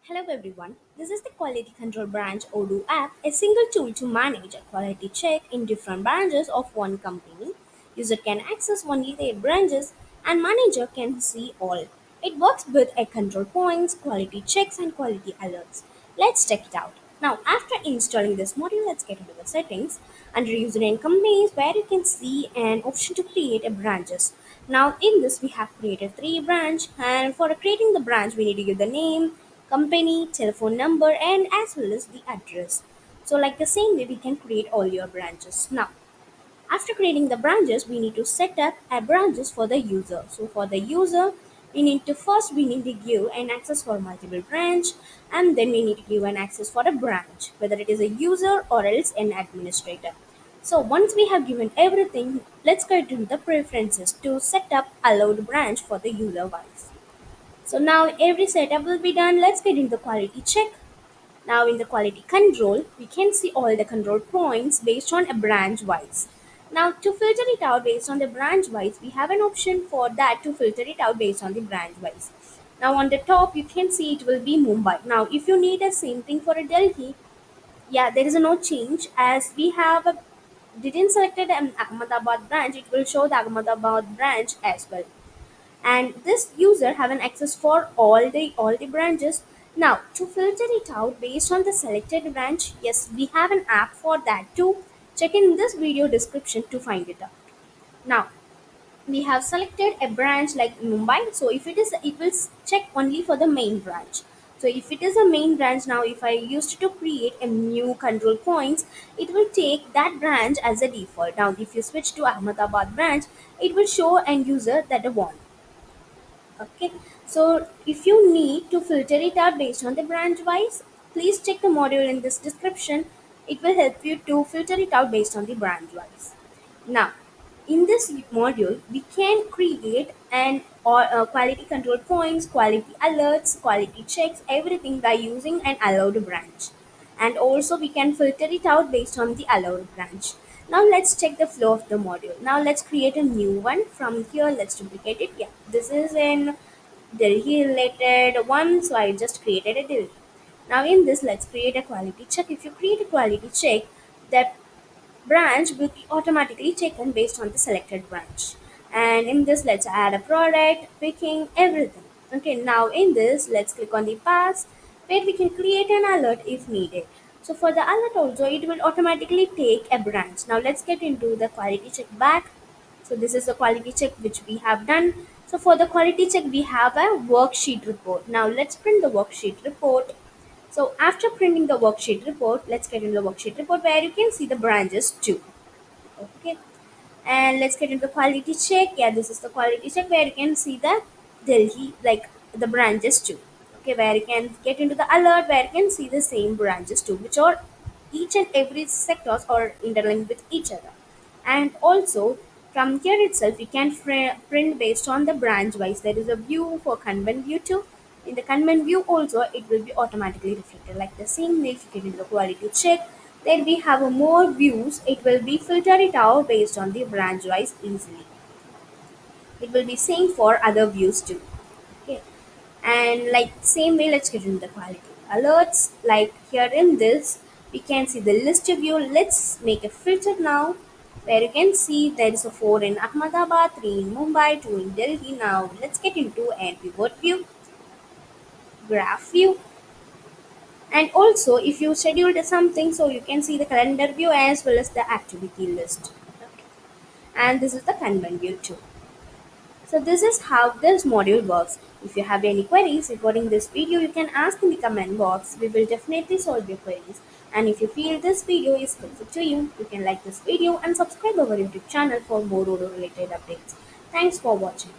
Hello everyone, this is the Quality Control Branch Odoo app, a single tool to manage a quality check in different branches of one company. User can access only their branches and manager can see all. It works with a control points, quality checks and quality alerts. Let's check it out. Now after installing this module, let's get into the settings. Under user and companies where you can see an option to create a branches. Now in this we have created three branch and for creating the branch we need to give the name, company, telephone number, and as well as the address. So, like the same way, we can create all your branches. Now, after creating the branches, we need to set up a branches for the user. So, for the user, we need to give an access for multiple branch, and then we need to give an access for a branch, whether it is a user or else an administrator. So once we have given everything, let's go to the preferences to set up allowed branch for the user wise. So now every setup will be done. Let's get into the quality check. Now in the quality control, we can see all the control points based on a branch wise. Now to filter it out based on the branch wise, we have an option for that to filter it out based on the branch wise. Now on the top, you can see it will be Mumbai. Now if you need the same thing for a Delhi, yeah, there is no change as we have a didn't selected an Ahmedabad branch, it will show the Ahmedabad branch as well, and this user have an access for all the branches. Now to filter it out based on the selected branch, yes, we have an app for that too. Check in this video description to find it out. Now we have selected a branch like Mumbai, so if it will check only for the main branch. So if it is a main branch, now if I used to create a new control points, it will take that branch as a default. Now if you switch to Ahmedabad branch, it will show end user that the one. Okay, so if you need to filter it out based on the branch wise, please check the module in this description. It will help you to filter it out based on the branch wise. Now, in this module, we can create an or quality control points, quality alerts, quality checks, everything by using an allowed branch. And also we can filter it out based on the allowed branch. Now let's check the flow of the module. Now let's create a new one. From here, let's duplicate it. Yeah, this is an Delhi related one, so I just created a Delhi. Now in this, let's create a quality check. If you create a quality check, that branch will be automatically taken based on the selected branch. And in this, let's add a product, picking, everything. Okay, now in this, let's click on the pass where we can create an alert if needed. So for the alert also, it will automatically take a branch. Now let's get into the quality check back. So this is the quality check which we have done. So for the quality check, we have a worksheet report. Now let's print the worksheet report. So after printing the worksheet report, let's get into the worksheet report where you can see the branches too. Okay, and let's get into the quality check. Yeah, this is the quality check where you can see the Delhi, like the branches too. Okay, where you can get into the alert where you can see the same branches too, which are each and every sectors are interlinked with each other. And also from here itself, we can print based on the branch wise. There is a view for Kanban view too. In the Kanban view also, it will be automatically reflected. Like the same way, if you get into the quality check, then we have a more views. It will be filter it out based on the branch wise easily. It will be same for other views too. Okay, and like same way, let's get into the quality alerts. Like here in this, we can see the list view. Let's make a filter now where you can see there is a 4 in Ahmedabad, 3 in Mumbai, 2 in Delhi. Now let's get into a pivot view, graph view, and also if you scheduled something, so you can see the calendar view as well as the activity list. Okay. And this is the Kanban view too. So this is how this module works. If you have any queries regarding this video, you can ask in the comment box. We will definitely solve your queries. And if you feel this video is helpful to you, you can like this video and subscribe our YouTube channel for more Odoo related updates. Thanks for watching.